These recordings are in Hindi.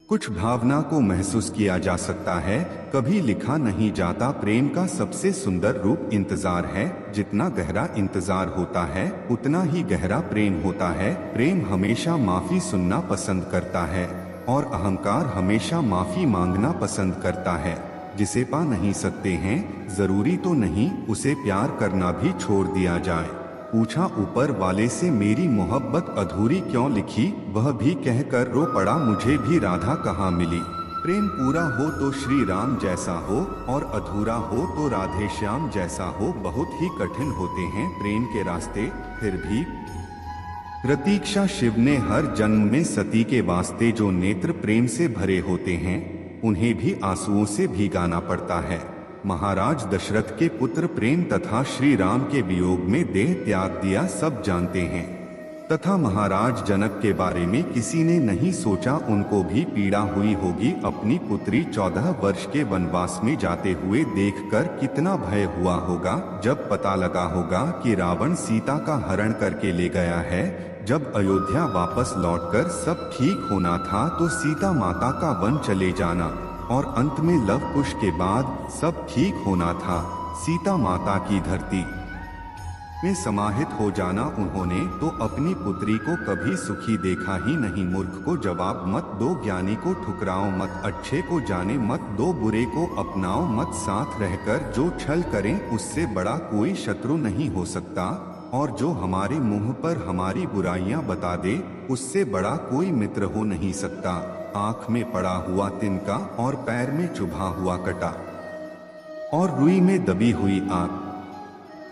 कुछ भावना को महसूस किया जा सकता है, कभी लिखा नहीं जाता। प्रेम का सबसे सुंदर रूप इंतजार है। जितना गहरा इंतजार होता है उतना ही गहरा प्रेम होता है। प्रेम हमेशा माफी सुनना पसंद करता है और अहंकार हमेशा माफी मांगना पसंद करता है। जिसे पा नहीं सकते हैं, जरूरी तो नहीं उसे प्यार करना भी छोड़ दिया जाए। पूछा ऊपर वाले से मेरी मोहब्बत अधूरी क्यों लिखी, वह भी कहकर रो पड़ा मुझे भी राधा कहाँ मिली। प्रेम पूरा हो तो श्री राम जैसा हो और अधूरा हो तो राधे श्याम जैसा हो। बहुत ही कठिन होते हैं प्रेम के रास्ते, फिर भी प्रतीक्षा शिव ने हर जन्म में सती के वास्ते। जो नेत्र प्रेम से भरे होते हैं उन्हें भी आंसुओं से भीगाना पड़ता है। महाराज दशरथ के पुत्र प्रेम तथा श्री राम के वियोग में देह त्याग दिया सब जानते हैं। तथा महाराज जनक के बारे में किसी ने नहीं सोचा, उनको भी पीड़ा हुई होगी। अपनी पुत्री 14 वर्ष के वनवास में जाते हुए देखकर कितना भय हुआ होगा। जब पता लगा होगा कि रावण सीता का हरण करके ले गया है। जब अयोध्या वापस लौटकर सब ठीक होना था तो सीता माता का वन चले जाना और अंत में लव कुश के बाद सब ठीक होना था। सीता माता की धरती में समाहित हो जाना। उन्होंने तो अपनी पुत्री को कभी सुखी देखा ही नहीं। मूर्ख को जवाब मत दो, ज्ञानी को ठुकराओ मत, अच्छे को जाने मत दो, बुरे को अपनाओ मत। साथ रहकर जो छल करें उससे बड़ा कोई शत्रु नहीं हो सकता, और जो हमारे मुंह पर हमारी बुराइयां बता दे उससे बड़ा कोई मित्र हो नहीं सकता। आंख में पड़ा हुआ तिनका और पैर में चुभा हुआ कटा और रुई में दबी हुई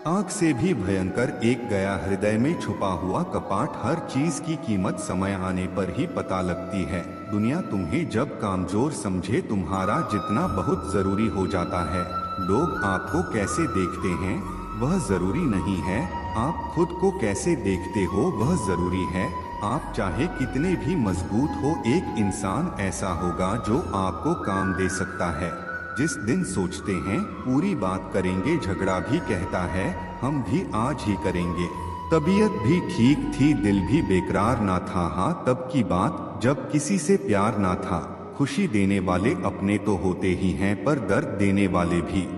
आंख से भी भयंकर एक गया हृदय में छुपा हुआ कपाट। हर चीज की कीमत समय आने पर ही पता लगती है। दुनिया तुम्हें जब कामजोर समझे तुम्हारा जितना बहुत जरूरी हो जाता है। लोग आपको कैसे देखते हैं वह जरूरी नहीं है, आप खुद को कैसे देखते हो वह जरूरी है। आप चाहे कितने भी मजबूत हो, एक इंसान ऐसा होगा जो आपको काम दे सकता है। जिस दिन सोचते हैं पूरी बात करेंगे, झगड़ा भी कहता है हम भी आज ही करेंगे। तबीयत भी ठीक थी, दिल भी बेकरार ना था। हाँ तब की बात जब किसी से प्यार ना था। खुशी देने वाले अपने तो होते ही हैं, पर दर्द देने वाले भी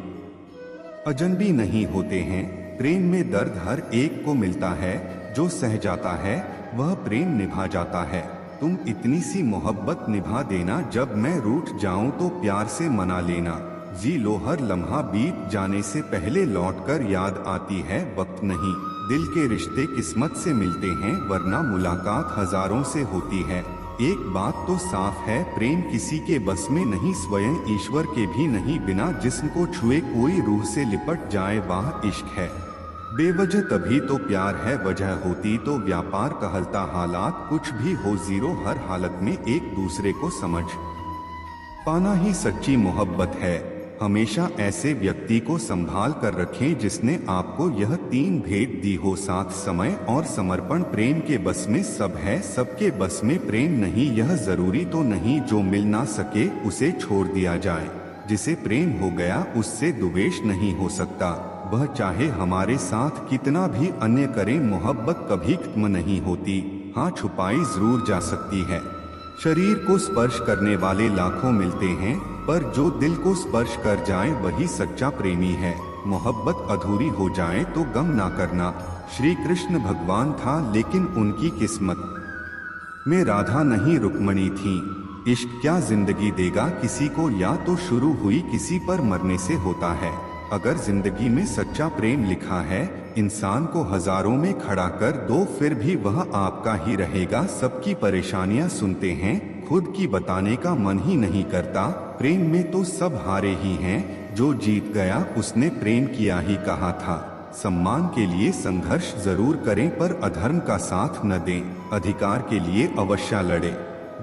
अजनबी नहीं होते हैं। प्रेम में दर्द हर एक को मिलता है, जो सह जाता है वह प्रेम निभा जाता है। तुम इतनी सी मोहब्बत निभा देना, जब मैं रूठ जाऊं तो प्यार से मना लेना। जी लो हर लम्हा बीत जाने से पहले लौटकर याद आती है वक्त नहीं। दिल के रिश्ते किस्मत से मिलते हैं, वरना मुलाकात हजारों से होती है। एक बात तो साफ है, प्रेम किसी के बस में नहीं, स्वयं ईश्वर के भी नहीं। बिना जिस्म को छुए कोई रूह से लिपट जाए वह इश्क है। बेवजह तभी तो प्यार है, वजह होती तो व्यापार कहलता। हालात कुछ भी हो, जीरो हर हालत में एक दूसरे को समझ पाना ही सच्ची मोहब्बत है। हमेशा ऐसे व्यक्ति को संभाल कर रखें जिसने आपको यह 3 भेद दी हो, साथ, समय और समर्पण। प्रेम के बस में सब है, सबके बस में प्रेम नहीं। यह जरूरी तो नहीं जो मिल ना सके उसे छोड़ दिया जाए। जिसे प्रेम हो गया उससे द्वेष नहीं हो सकता, वह चाहे हमारे साथ कितना भी अन्य करे। मोहब्बत कभी खत्म नहीं होती, हाँ छुपाई जरूर जा सकती है। शरीर को स्पर्श करने वाले लाखों मिलते हैं, पर जो दिल को स्पर्श कर जाए वही सच्चा प्रेमी है। मोहब्बत अधूरी हो जाए तो गम ना करना। श्री कृष्ण भगवान था लेकिन उनकी किस्मत में राधा नहीं रुक्मणी थी। इश्क क्या जिंदगी देगा किसी को, या तो शुरू हुई किसी पर मरने से होता है। अगर जिंदगी में सच्चा प्रेम लिखा है, इंसान को हजारों में खड़ा कर दो फिर भी वह आपका ही रहेगा। सबकी परेशानियां सुनते हैं, खुद की बताने का मन ही नहीं करता। प्रेम में तो सब हारे ही हैं, जो जीत गया उसने प्रेम किया ही कहा था। सम्मान के लिए संघर्ष जरूर करें पर अधर्म का साथ न दें। अधिकार के लिए अवश्य लड़े,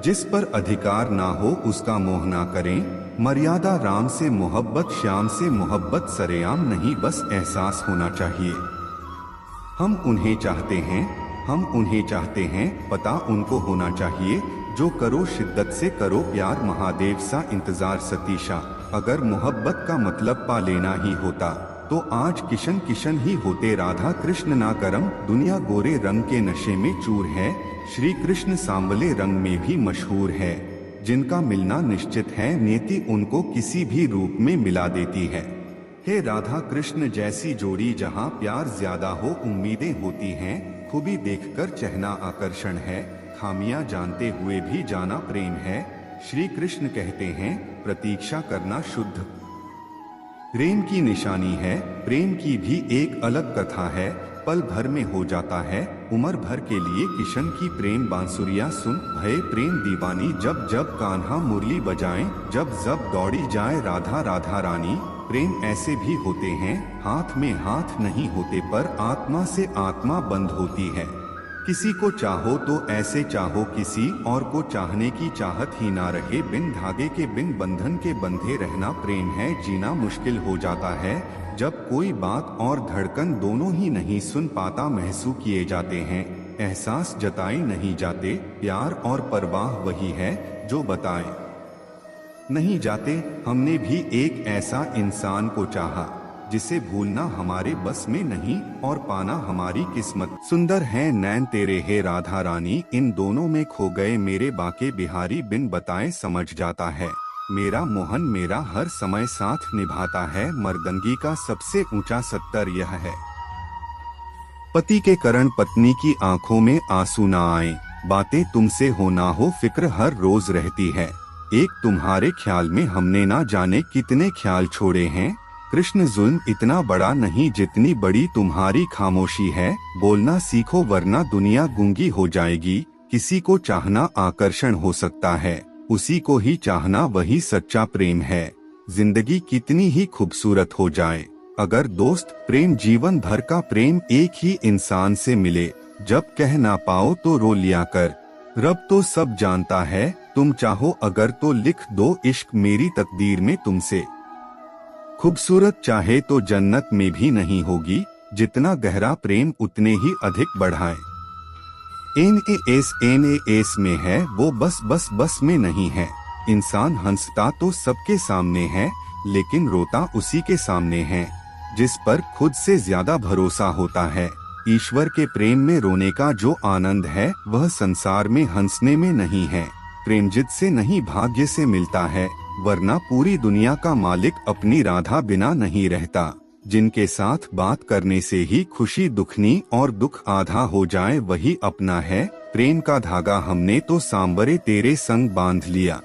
जिस पर अधिकार ना हो उसका मोह ना करें। मर्यादा राम से मोहब्बत, श्याम से मोहब्बत सरेआम नहीं, बस एहसास होना चाहिए। हम उन्हें चाहते हैं, हम उन्हें चाहते हैं, पता उनको होना चाहिए। जो करो शिद्दत से करो प्यार, महादेव सा इंतजार सतीशा। अगर मोहब्बत का मतलब पा लेना ही होता तो आज किशन किशन ही होते। राधा कृष्ण ना करम, दुनिया गोरे रंग के नशे में चूर है। श्री कृष्ण सांवले रंग में भी मशहूर है। जिनका मिलना निश्चित है, नियति उनको किसी भी रूप में मिला देती है। हे राधा कृष्ण जैसी जोड़ी, जहाँ प्यार ज्यादा हो उम्मीदें होती हैं। खूबी देखकर चहना आकर्षण है, खामियां जानते हुए भी जाना प्रेम है। श्री कृष्ण कहते हैं, प्रतीक्षा करना शुद्ध प्रेम की निशानी है। प्रेम की भी एक अलग कथा है, पल भर में हो जाता है उम्र भर के लिए। किशन की प्रेम बांसुरियां सुन भये प्रेम दीवानी। जब जब कान्हा मुरली बजाएं, जब जब दौड़ी जाए राधा राधा रानी। प्रेम ऐसे भी होते हैं, हाथ में हाथ नहीं होते पर आत्मा से आत्मा बंद होती है। किसी को चाहो तो ऐसे चाहो, किसी और को चाहने की चाहत ही ना रहे। बिन धागे के बिन बंधन के बंधे रहना प्रेम है। जीना मुश्किल हो जाता है जब कोई बात और धड़कन दोनों ही नहीं सुन पाता। महसूस किए जाते हैं, एहसास जताए नहीं जाते। प्यार और परवाह वही है जो बताए नहीं जाते। हमने भी एक ऐसा इंसान को चाहा जिसे भूलना हमारे बस में नहीं और पाना हमारी किस्मत। सुंदर है नैन तेरे हे राधा रानी, इन दोनों में खो गए मेरे बाके बिहारी। बिन बताए समझ जाता है मेरा मोहन, मेरा हर समय साथ निभाता है। मर्दंगी का सबसे ऊंचा सत्तर यह है, पति के कारण पत्नी की आंखों में आंसू ना आए। बातें तुमसे हो ना हो फिक्र हर रोज रहती है। एक तुम्हारे ख्याल में हमने ना जाने कितने ख्याल छोड़े हैं। कृष्ण जुल्म इतना बड़ा नहीं जितनी बड़ी तुम्हारी खामोशी है। बोलना सीखो वरना दुनिया गूंगी हो जाएगी। किसी को चाहना आकर्षण हो सकता है, उसी को ही चाहना वही सच्चा प्रेम है। जिंदगी कितनी ही खूबसूरत हो जाए, अगर दोस्त प्रेम जीवन भर का प्रेम एक ही इंसान से मिले। जब कह ना पाओ तो रो लिया कर, रब तो सब जानता है। तुम चाहो अगर तो लिख दो इश्क मेरी तकदीर में तुमसे। खूबसूरत चाहे तो जन्नत में भी नहीं होगी, जितना गहरा प्रेम उतने ही अधिक बढ़ाए। NAS में है वो बस बस बस में नहीं है। इंसान हंसता तो सबके सामने है, लेकिन रोता उसी के सामने है जिस पर खुद से ज्यादा भरोसा होता है। ईश्वर के प्रेम में रोने का जो आनंद है वह संसार में हंसने में नहीं है। प्रेम जिद से नहीं भाग्य से मिलता है, वरना पूरी दुनिया का मालिक अपनी राधा बिना नहीं रहता। जिनके साथ बात करने से ही खुशी दुखनी और दुख आधा हो जाए वही अपना है। प्रेम का धागा हमने तो सांवरे तेरे संग बांध लिया।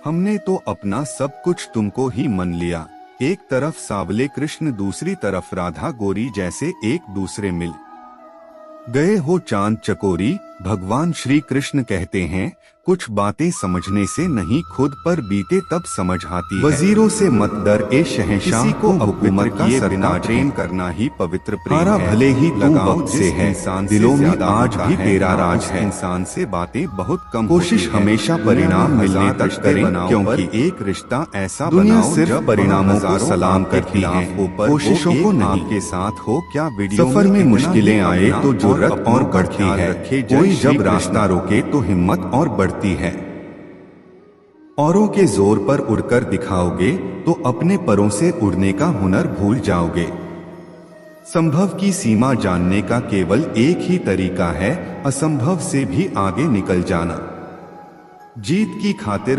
हमने तो अपना सब कुछ तुमको ही मन लिया। एक तरफ सांवले कृष्ण, दूसरी तरफ राधा गोरी, जैसे एक दूसरे मिल गए हो चांद चकोरी। भगवान श्री कृष्ण कहते हैं, कुछ बातें समझने से नहीं खुद पर बीते तब समझ आती है। वजीरों से मत डर ए शहंशाह, किसी को हुकूमत किए बिना प्रेम करना ही पवित्र प्रेम है। भले ही लगाव से है इंसान, दिलों में आज भी तेरा राज है। इंसान से बातें बहुत कम, कोशिश हमेशा परिणाम मिलने तक करें, क्योंकि एक रिश्ता ऐसा दुनिया सिर्फ परिणामों को सलाम करती है, कोशिशों को नहीं। आपके साथ हो क्या वीडियो सफर में मुश्किलें आए तो जुर्रत और बढ़ती है। कोई जब रास्ता रोके तो हिम्मत और बढ़ती है। औरों के जोर पर उड़कर दिखाओगे तो अपने परों से उड़ने का हुनर भूल जाओगे। संभव की सीमा जानने का केवल एक ही तरीका है, असंभव से भी आगे निकल जाना। जीत की खातिर